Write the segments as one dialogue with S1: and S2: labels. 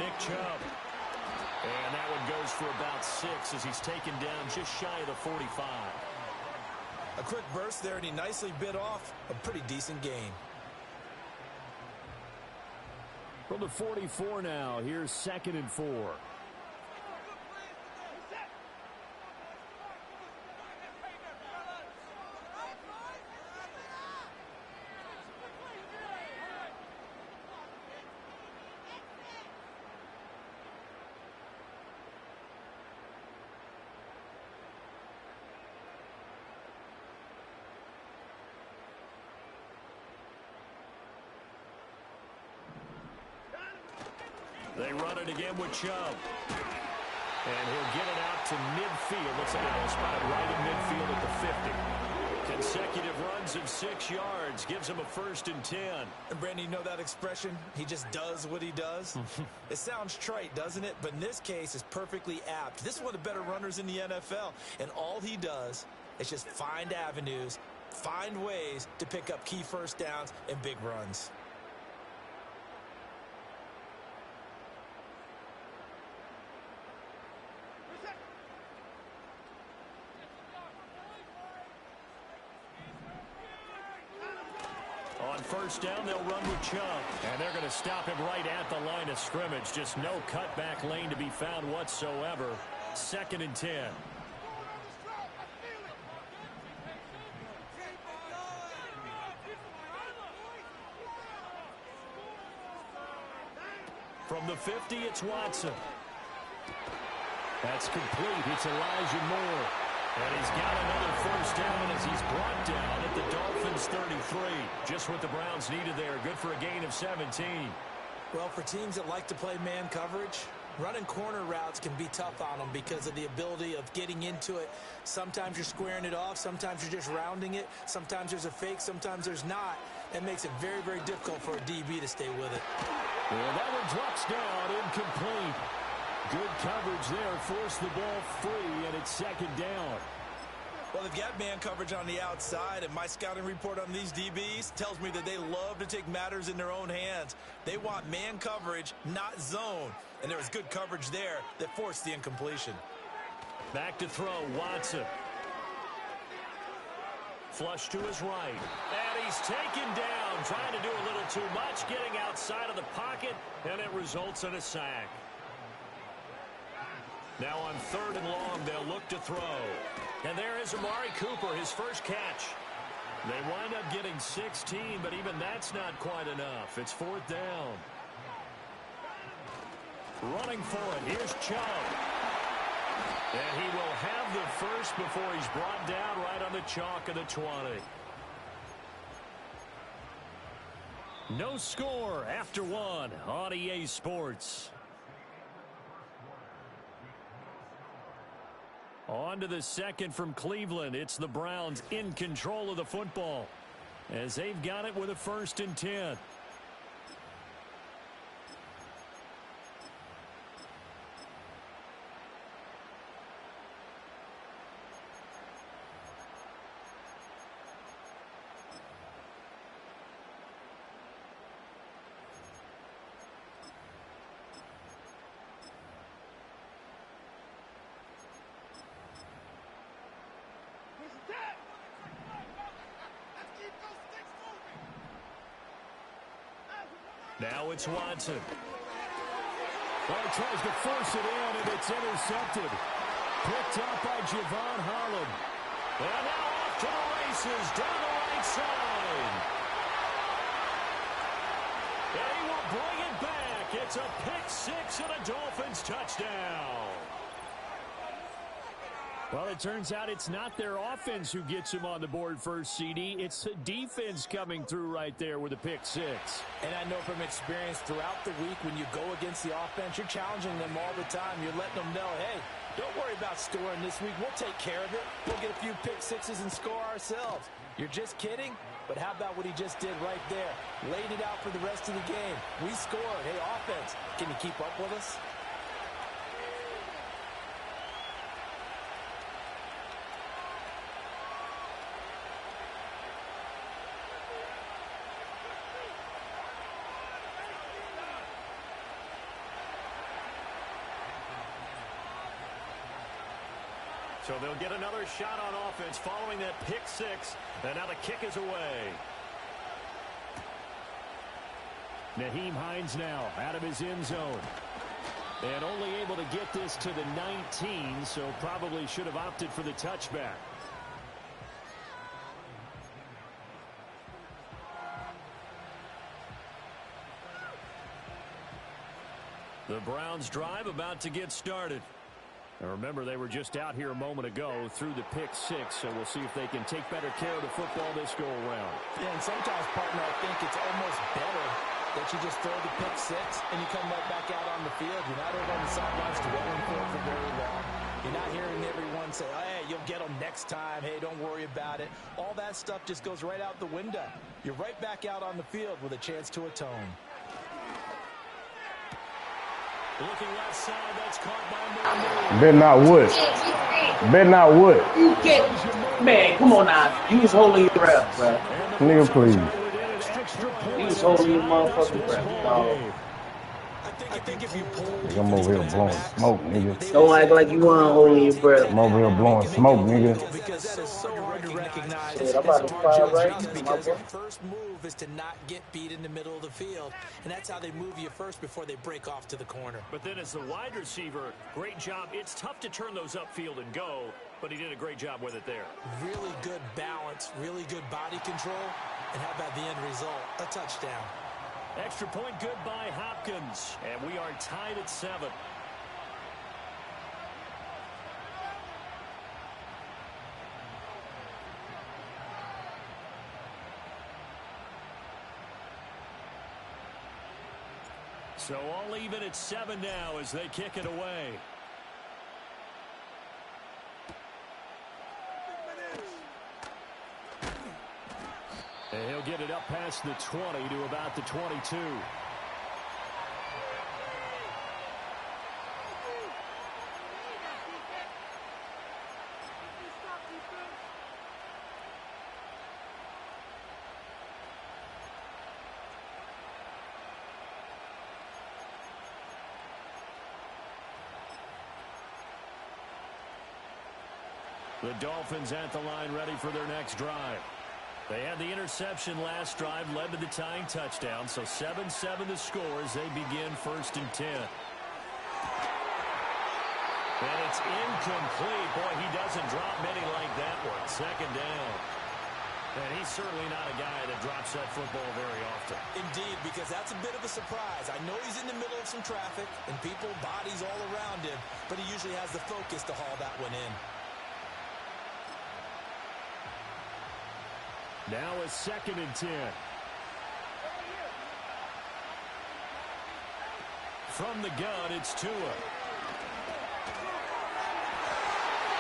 S1: Nick Chubb. And that one goes for about 6 as he's taken down just shy of the 45.
S2: A quick burst there, and he nicely bit off a pretty decent gain.
S1: From the 44 now, here's 2nd and 4. They run it again with Chubb. And he'll get it out to midfield. Looks like they'll spot it right in midfield at the 50. Consecutive runs of 6 yards gives him a 1st and 10.
S2: And Brandon, you know that expression? He just does what he does. It sounds trite, doesn't it? But in this case, it's perfectly apt. This is one of the better runners in the NFL. And all he does is just find avenues, find ways to pick up key first downs and big runs.
S1: On 1st down, they'll run with Chubb. And they're going to stop him right at the line of scrimmage. Just no cutback lane to be found whatsoever. 2nd and 10. From the 50, it's Watson. That's complete. It's Elijah Moore. And he's got another 1st down as he's brought down at the Dolphins' 33. Just what the Browns needed there. Good for a gain of 17.
S2: Well, for teams that like to play man coverage, running corner routes can be tough on them because of the ability of getting into it. Sometimes you're squaring it off. Sometimes you're just rounding it. Sometimes there's a fake. Sometimes there's not. It makes it very, very difficult for a DB to stay with it.
S1: Well, that one drops down, incomplete. Good coverage there, forced the ball free, and it's 2nd down.
S2: Well, they've got man coverage on the outside, and my scouting report on these DBs tells me that they love to take matters in their own hands. They want man coverage, not zone. And there was good coverage there that forced the incompletion.
S1: Back to throw, Watson. Flush to his right. And he's taken down, trying to do a little too much, getting outside of the pocket, and it results in a sack. Now on 3rd and long, they'll look to throw. And there is Amari Cooper, his first catch. They wind up getting 16, but even that's not quite enough. It's 4th down. Running for it, here's Chubb. And he will have the first before he's brought down right on the chalk of the 20. No score after 1 on EA Sports. On to the 2nd from Cleveland. It's the Browns in control of the football as they've got it with a 1st and 10. Now it's Watson. Well, he tries to force it in, and it's intercepted. Picked up by Javon Holland. And now off to the races down the right side. And he will bring it back. It's a pick-6 and a Dolphins touchdown. Well, it turns out it's not their offense who gets him on the board first, CD. It's the defense coming through right there with a pick-6.
S2: And I know from experience throughout the week when you go against the offense, you're challenging them all the time. You're letting them know, hey, don't worry about scoring this week. We'll take care of it. We'll get a few pick-6s and score ourselves. You're just kidding? But how about what he just did right there? Laid it out for the rest of the game. We scored. Hey, offense, can you keep up with us?
S1: So they'll get another shot on offense following that pick six. And now the kick is away. Nyheim Hines now out of his end zone. And only able to get this to the 19, so probably should have opted for the touchback. The Browns drive about to get started. Now remember, they were just out here a moment ago through the pick six, so we'll see if they can take better care of the football this go around.
S2: Yeah, and sometimes, partner, I think it's almost better that you just throw the pick six and you come right back out on the field. You're not over on the sidelines dwelling for it for very long. You're not hearing everyone say, hey, you'll get them next time. Hey, don't worry about it. All that stuff just goes right out the window. You're right back out on the field with a chance to atone.
S1: Looking left side, that's caught by Moore.
S3: Bet not wood. Bet not wood.
S4: You get, man, come on now. You was holding your breath, bro.
S3: Nigga, please.
S4: You was holding your motherfucking breath, dog.
S2: I think if you pull,
S3: Nigga, I'm over here blowing smoke, nigga.
S4: Don't act like you weren't holding your breath.
S3: I'm over here blowing smoke, nigga.
S2: because that is so hard to recognize.
S4: Shit, I'm about to fire right
S2: Because
S4: now.
S2: your first move is to not get beat in the middle of the field, and that's how they move you first before they break off to the corner.
S1: But then as the wide receiver, great job. It's tough to turn those upfield and go, but he did a great job with it there.
S2: Really good balance, really good body control, and how about the end result? A touchdown.
S1: Extra point good by Hopkins, and we are tied at 7. So all even at 7 now as they kick it away. And he'll get it up past the 20 to about the 22. The Dolphins at the line ready for their next drive. They had the interception last drive, led to the tying touchdown, so 7-7 the score as they begin 1st and 10. And it's incomplete. Boy, he doesn't drop many like that one. 2nd down. And he's certainly not a guy that drops that football very often.
S2: Indeed, because that's a bit of a surprise. I know he's in the middle of some traffic and people, bodies all around him, but he usually has the focus to haul that one in.
S1: Now a 2nd and 10. From the gun, it's Tua.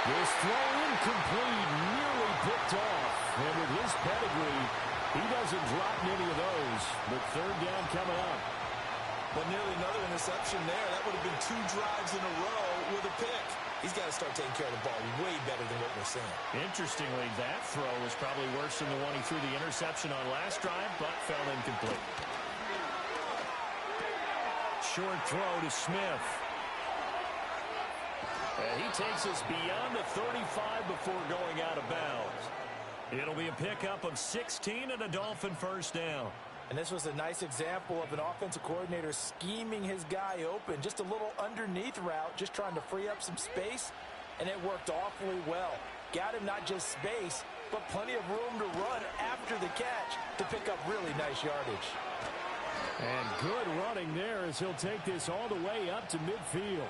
S1: This throw incomplete, nearly picked off. And with his pedigree, he doesn't drop many of those. But 3rd down coming up.
S2: But nearly another interception there. That would have been 2 drives in a row with a pick. He's got to start taking care of the ball way better than what we're seeing.
S1: Interestingly, that throw was probably worse than the one he threw the interception on last drive, but fell incomplete. Short throw to Smith. And he takes us beyond the 35 before going out of bounds. It'll be a pickup of 16 and a Dolphin 1st down.
S2: And this was a nice example of an offensive coordinator scheming his guy open. Just a little underneath route, just trying to free up some space, and it worked awfully well. Got him not just space, but plenty of room to run after the catch to pick up really nice yardage.
S1: And good running there as he'll take this all the way up to midfield.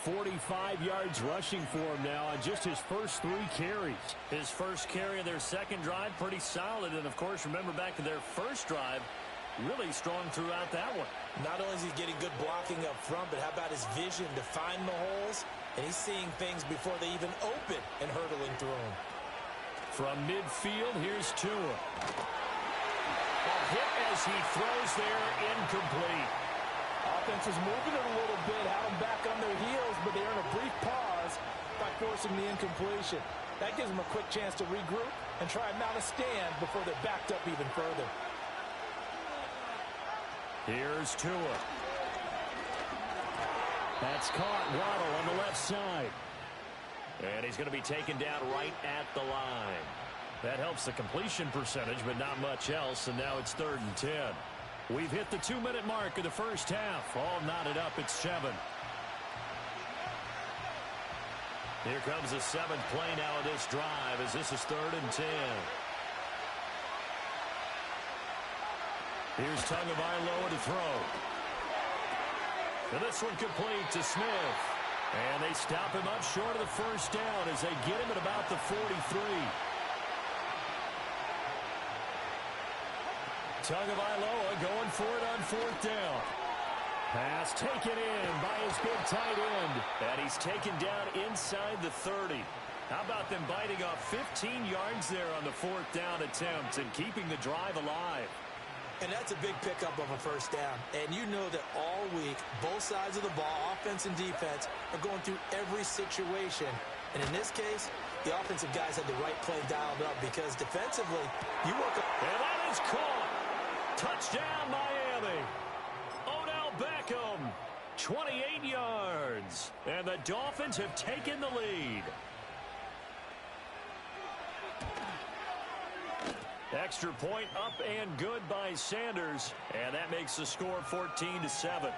S1: 45 yards rushing for him now on just his first 3 carries. His first carry of their 2nd drive, pretty solid. And, of course, remember back to their first drive, really strong throughout that one.
S2: Not only is he getting good blocking up front, but how about his vision to find the holes? And he's seeing things before they even open and hurtling through them.
S1: From midfield, here's Tua. A hit as he throws there, incomplete.
S2: Offense is moving it a little bit, had them back on their heels, but they earn a brief pause by forcing the incompletion. That gives them a quick chance to regroup and try and mount a stand before they're backed up even further.
S1: Here's Tua. That's caught. Waddle on the left side. And he's going to be taken down right at the line. That helps the completion percentage, but not much else, and now it's 3rd and 10. We've hit the 2-minute mark of the first half. All knotted up at 7. Here comes the 7th play now of this drive as this is 3rd and 10. Here's Tagovailoa to throw. And this one complete to Smith. And they stop him up short of the first down as they get him at about the 43. Tagovailoa going for it on 4th down. Pass taken in by his big tight end. And he's taken down inside the 30. How about them biting off 15 yards there on the 4th down attempt and keeping the drive alive?
S2: And that's a big pickup of a first down. And you know that all week, both sides of the ball, offense and defense, are going through every situation. And in this case, the offensive guys had the right play dialed up because defensively, you work up.
S1: And that is caught. Touchdown, Miami. Odell Beckham, 28 yards. And the Dolphins have taken the lead. Extra point up and good by Sanders. And that makes the score 14-7.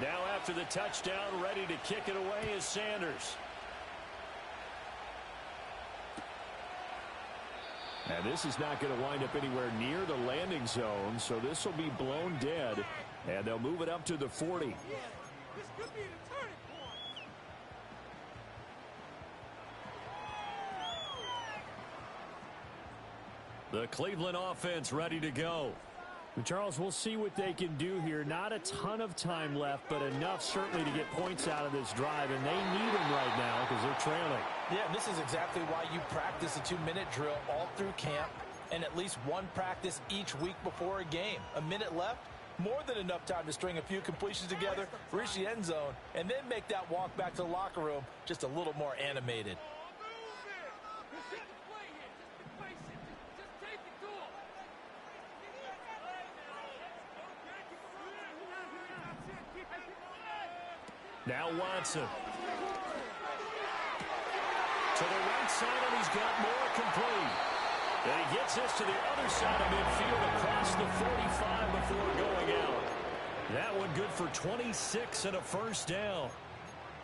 S1: Now after the touchdown, ready to kick it away is Sanders. And this is not going to wind up anywhere near the landing zone, so this will be blown dead. And they'll move it up to the 40.
S5: This could be the turning point.
S1: The Cleveland offense ready to go.
S6: Charles, we'll see what they can do here. Not a ton of time left, but enough certainly to get points out of this drive, and they need them right now because they're trailing.
S2: Yeah, this is exactly why you practice a 2-minute drill all through camp and at least one practice each week before a game. A minute left, more than enough time to string a few completions together, reach the end zone, and then make that walk back to the locker room just a little more animated.
S1: Now Watson. To the right side, and he's got more complete. And he gets this to the other side of midfield across the 45 before going out. That one good for 26 and a first down.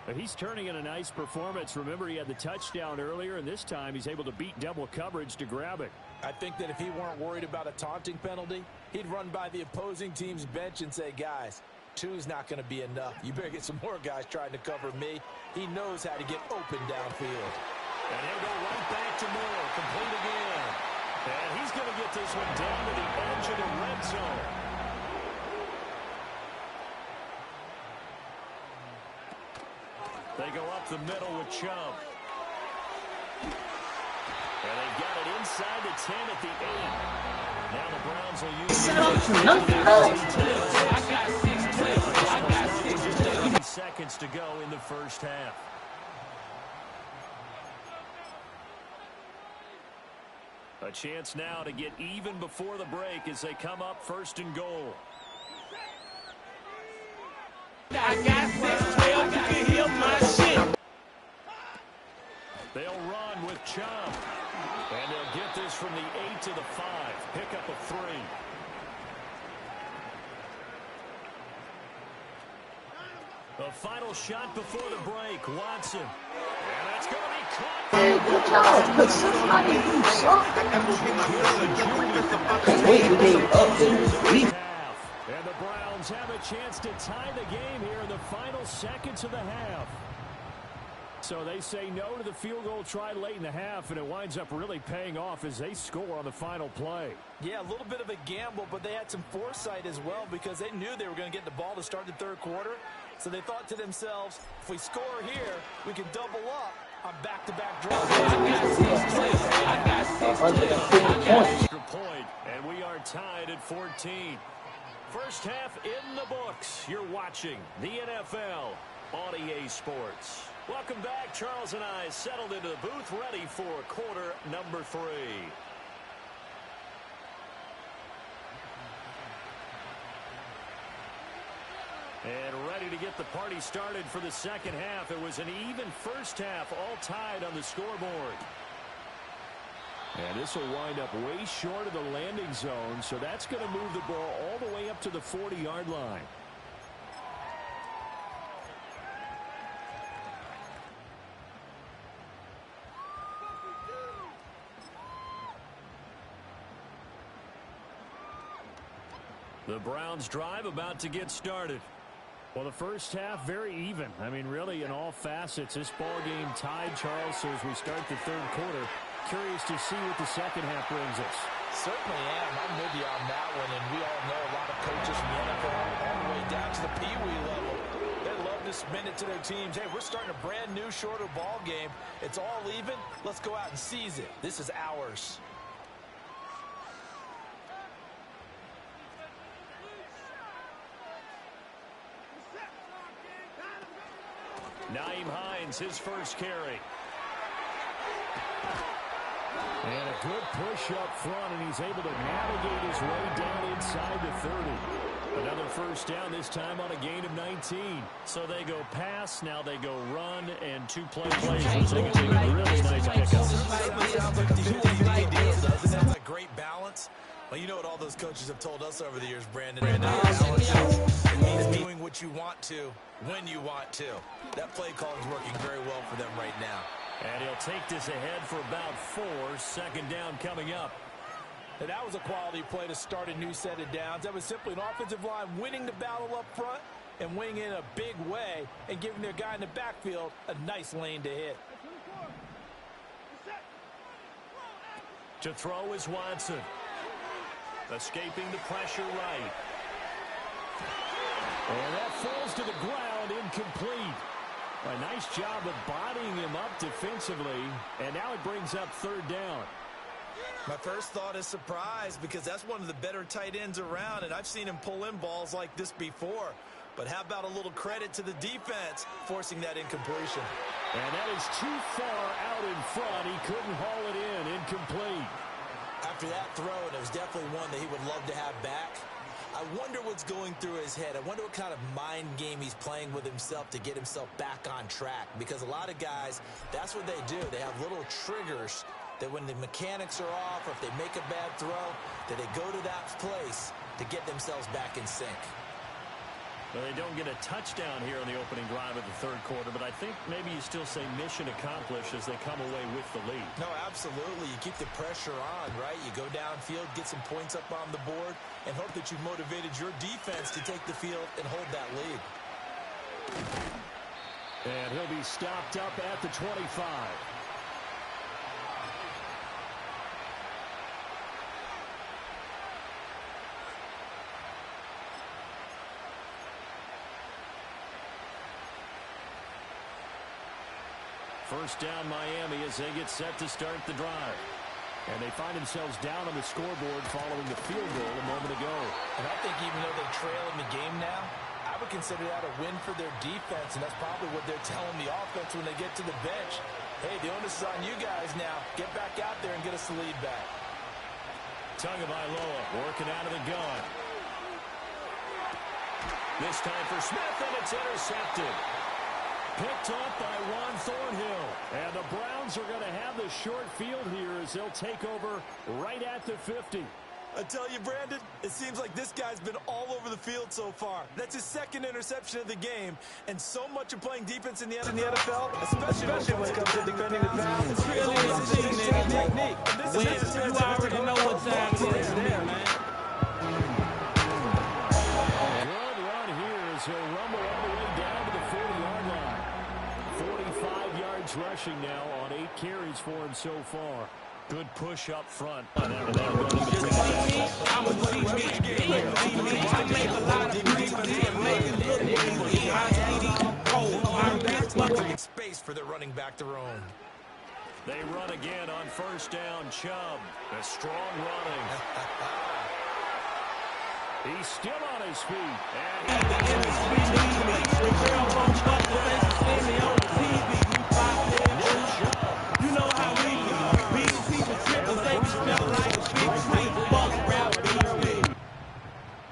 S6: But he's turning in a nice performance. Remember, he had the touchdown earlier, and this time he's able to beat double coverage to grab it.
S2: I think that if he weren't worried about a taunting penalty, he'd run by the opposing team's bench and say, guys, 2's not going to be enough. You better get some more guys trying to cover me. He knows how to get open downfield.
S1: And he'll go right back to Moore. Complete again. And he's going to get this one down to the edge of the red zone. They go up the middle with Chubb. And they got it inside the 10 at the 8. Now the Browns will use it. Seconds to go in the first half. A chance now to get even before the break as they come up 1st and goal.
S5: I got 6-12, you can hear my shit.
S1: They'll run with Chubb. And they'll get this from the 8 to the 5. Pick up a 3. The final shot before the break, Watson. And that's going to be caught.
S7: Hey, good job. But somebody do something.
S1: And the Browns have a chance to tie the game here in the final seconds of the half.
S6: So they say no to the field goal try late in the half, and it winds up really paying off as they score on the final play.
S2: Yeah, a little bit of a gamble, but they had some foresight as well because they knew they were going to get the ball to start the 3rd quarter. So they thought to themselves, if we score here, we can double up on back-to-back drives.
S4: I got 6 points.
S1: Extra point, and we are tied at 14. First half in the books. You're watching the NFL on EA Sports. Welcome back. Charles and I settled into the booth, ready for quarter number 3. And ready to get the party started for the second half. It was an even first half, all tied on the scoreboard. And this will wind up way short of the landing zone, so that's going to move the ball all the way up to the 40-yard line. The Browns drive about to get started.
S6: Well, the first half, very even. I mean, really, in all facets, this ball game tied, Charles. So as we start the third quarter, curious to see what the second half brings us.
S2: Certainly am. I'm with you on that one. And we all know a lot of coaches from the NFL all the way down to the Pee-wee level. They love to spin it to their teams. Hey, we're starting a brand new, shorter ball game. It's all even. Let's go out and seize it. This is ours.
S1: Naeem Hines, his first carry.
S6: And a good push up front, and he's able to navigate his way down inside the 30.
S1: Another first down, this time on a gain of 19. So they go pass, now they go run, and 2 plays. They can take a really nice pickup.
S2: Sounds like great balance. Well, you know what all those coaches have told us over the years, Brandon. It means doing what you want to, when you want to. That play call is working very well for them right now.
S1: And he'll take this ahead for about 4. Second down coming up.
S2: And that was a quality play to start a new set of downs. That was simply an offensive line winning the battle up front and winning in a big way and giving their guy in the backfield a nice lane to hit.
S1: To throw is Watson. Escaping the pressure right. And that falls to the ground, incomplete. A nice job of bodying him up defensively, and now it brings up third down.
S2: My first thought is surprise, because that's one of the better tight ends around, and I've seen him pull in balls like this before. But how about a little credit to the defense forcing that incompletion?
S1: And that is too far out in front. He couldn't haul it in. Incomplete.
S2: After that throw, and it was definitely one that he would love to have back, I wonder what's going through his head. I wonder what kind of mind game he's playing with himself to get himself back on track. Because a lot of guys, that's what they do. They have little triggers that when the mechanics are off or if they make a bad throw, that they go to that place to get themselves back in sync.
S1: Well, they don't get a touchdown here in the opening drive of the third quarter, but I think maybe you still say mission accomplished as they come away with the lead.
S2: No, absolutely. You keep the pressure on, right? You go downfield, get some points up on the board, and hope that you've motivated your defense to take the field and hold that lead.
S1: And he'll be stopped up at the 25. First down Miami as they get set to start the drive. And they find themselves down on the scoreboard following the field goal a moment ago.
S2: And I think even though they're trailing the game now, I would consider that a win for their defense, and that's probably what they're telling the offense when they get to the bench. Hey, the onus is on you guys now. Get back out there and get us the lead back.
S1: Tagovailoa working out of the gun. This time for Smith, and it's intercepted. Picked up by Juan Thornhill. And the Browns are going to have the short field here as they'll take over right at the 50.
S2: I tell you, Brandon, it seems like this guy's been all over the field so far. That's his second interception of the game. And so much of playing defense in the NFL, especially when it comes to defending the pass, it's really technique.
S5: You already know what time it is there, man.
S1: Good run here as he'll rumble all the way down to the 40-yard line. 45 yards rushing now on 8 carries for him so far. Good push up front.
S5: I'm a I make a lot of threes and make it look easy. I cold.
S2: create space for their running back to roam.
S6: They run again on first down. Chubb, a strong running. He's still on his feet. And
S5: you know how we do. Big people trippers, they smell like big sweet bucks rap BB.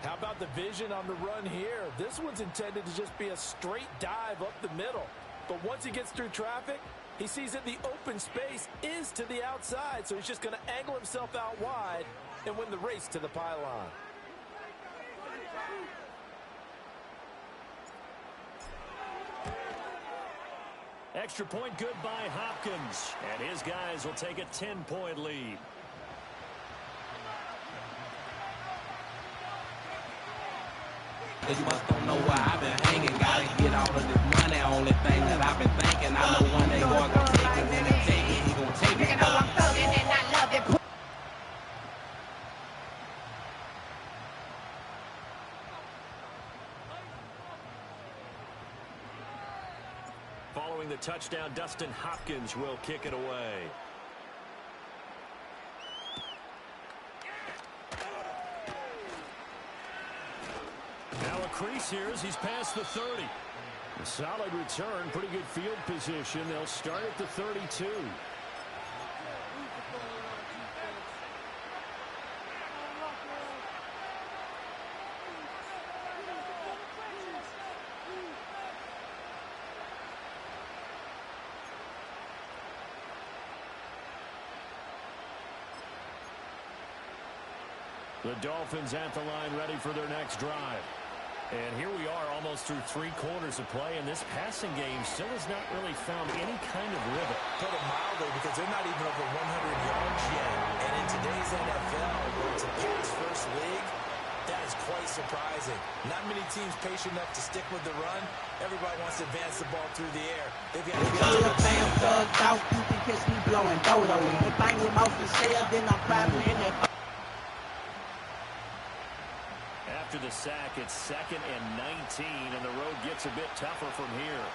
S2: How about the vision on the run here? This one's intended to just be a straight dive up the middle. But once he gets through traffic, he sees that the open space is to the outside, so he's just going to angle himself out wide and win the race to the pylon.
S6: extra point good by Hopkins. And his guys will take a 10-point lead.
S5: Cause you must don't know where I've been hanging. Gotta get all of this money. Only thing that I've been thinking, I know one day boy gonna take it. When they take it, he gonna take it. Nigga know I'm thugging and I love it.
S6: Following the touchdown, Dustin Hopkins will kick it away. Now a crease here as he's past the 30. A solid return, pretty good field position. They'll start at the 32. The Dolphins at the line, ready for their next drive. And here we are almost through 3 quarters of play, and this passing game still has not really found any kind of rhythm.
S2: Put it mildly, because they're not even over 100 yards yet. And in today's NFL, where it's a pass-first league, that is quite surprising. Not many teams patient enough to stick with the run. Everybody wants to advance the ball through the air. They've got to
S5: Till the fam thugged out, you can catch me blowing dodo. If I ain't off the shell, then I'm probably in that.
S6: After the sack, it's 2nd and 19, and the road gets a bit tougher from here.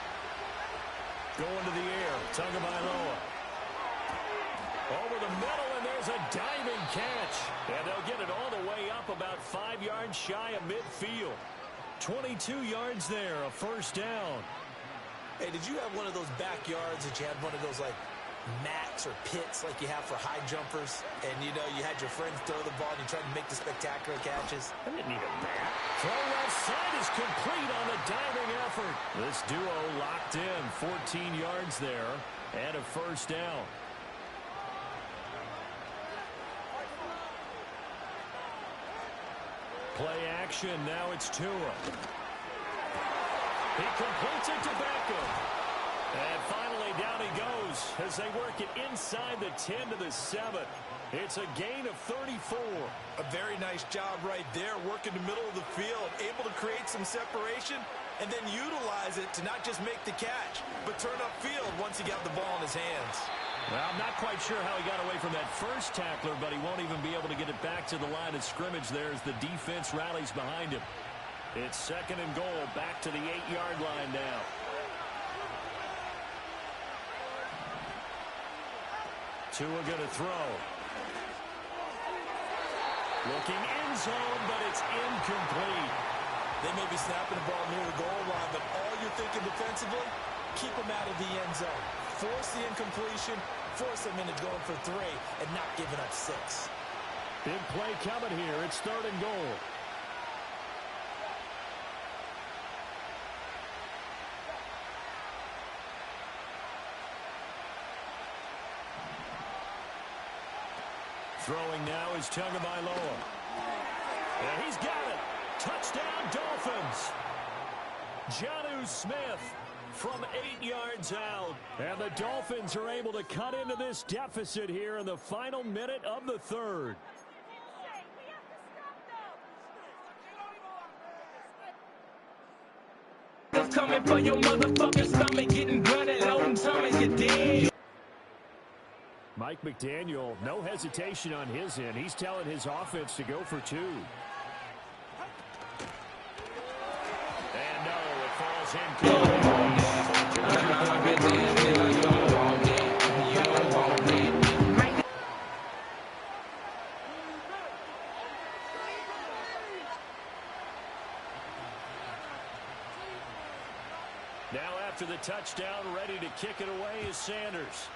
S6: Going to the air, Tagovailoa. Over the middle, and there's a diving catch. And they'll get it all the way up about 5 yards shy of midfield. 22 yards there, a first down.
S2: Hey, did you have one of those backyards that you had one of those, like, mats or pits like you have for high jumpers, and you know you had your friends throw the ball and you tried to make the spectacular catches?
S6: I didn't need a bat. Throw left side is complete on the diving effort. This duo locked in, 14 yards there, and a first down. Play action, now it's Tua. He completes it to Beckham. And finally, down he goes as they work it inside the 10 to the 7. It's a gain of 34.
S2: A very nice job right there, working the middle of the field, able to create some separation, and then utilize it to not just make the catch, but turn upfield once he got the ball in his hands.
S6: Well, I'm not quite sure how he got away from that first tackler, but he won't even be able to get it back to the line of scrimmage there as the defense rallies behind him. It's 2nd and goal, back to the 8-yard line now. Tua going to throw. Looking end zone, but it's incomplete.
S2: They may be snapping the ball near the goal line, but all you're thinking defensively, keep them out of the end zone. Force the incompletion, force them into going for 3, and not giving up 6.
S6: Big play coming here. It's 3rd and goal. Throwing now is Tagovailoa. And he's got it. Touchdown, Dolphins. Jonnu Smith from 8 yards out. And the Dolphins are able to cut into this deficit here in the final minute of the 3rd.
S5: Coming for your motherfucking stomach, getting blooded, loading tummy, you dead.
S6: Mike McDaniel, no hesitation on his end. He's telling his offense to go for 2. And no, it falls incomplete. touchdown, ready to kick it away is Sanders.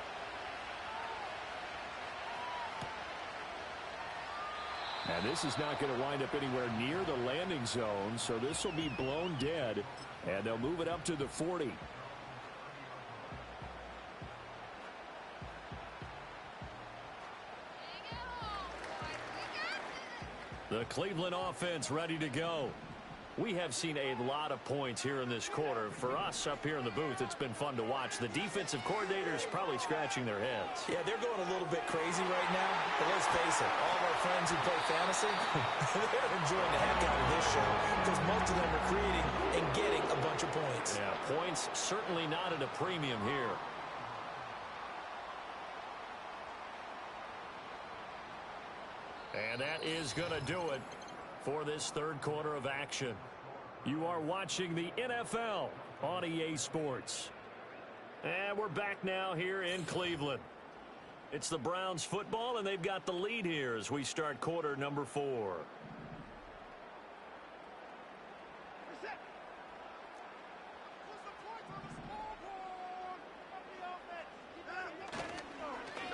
S6: And this is not going to wind up anywhere near the landing zone, so this will be blown dead, and they'll move it up to the 40. The Cleveland offense ready to go. We have seen a lot of points here in this quarter. For us up here in the booth, it's been fun to watch. The defensive coordinators probably scratching their heads.
S2: Yeah, they're going a little bit crazy right now. But let's face it, all of our friends who play fantasy, they're enjoying the heck out of this show because most of them are creating and getting a bunch of points.
S6: Yeah, points certainly not at a premium here. And that is going to do it for this third quarter of action. You are watching the NFL on EA Sports. And we're back now here in Cleveland. It's the Browns football, and they've got the lead here as we start quarter number 4.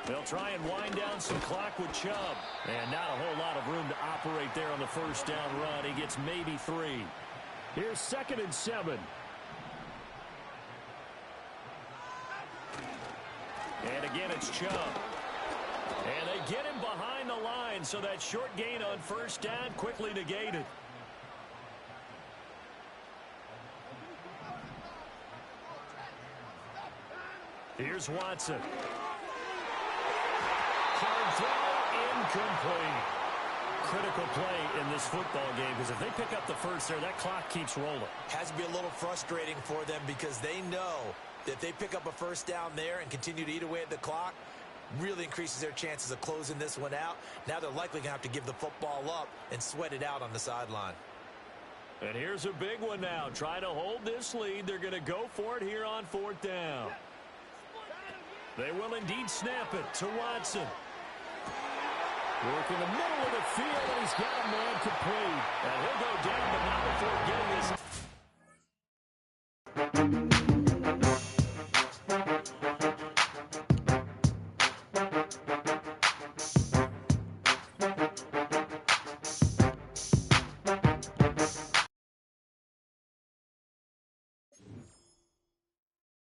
S6: They'll try and wind down some clock with Chubb. And not a whole lot of room to operate there on the first down run. He gets maybe 3. Here's 2nd and 7. And again, it's Chubb. And they get him behind the line, so that short gain on first down quickly negated. Here's Watson. Hard throw, incomplete. Critical play in this football game, because if they pick up the first there, that clock keeps rolling.
S2: Has to be a little frustrating for them because they know that if they pick up a first down there and continue to eat away at the clock, really increases their chances of closing this one out. Now they're likely going to have to give the football up and sweat it out on the sideline.
S6: And here's a big one now. Trying to hold this lead. They're going to go for it here on 4th down. They will indeed snap it to Watson. Work in the middle of the field, and he's got a man complete. And he'll go down, but not before getting his...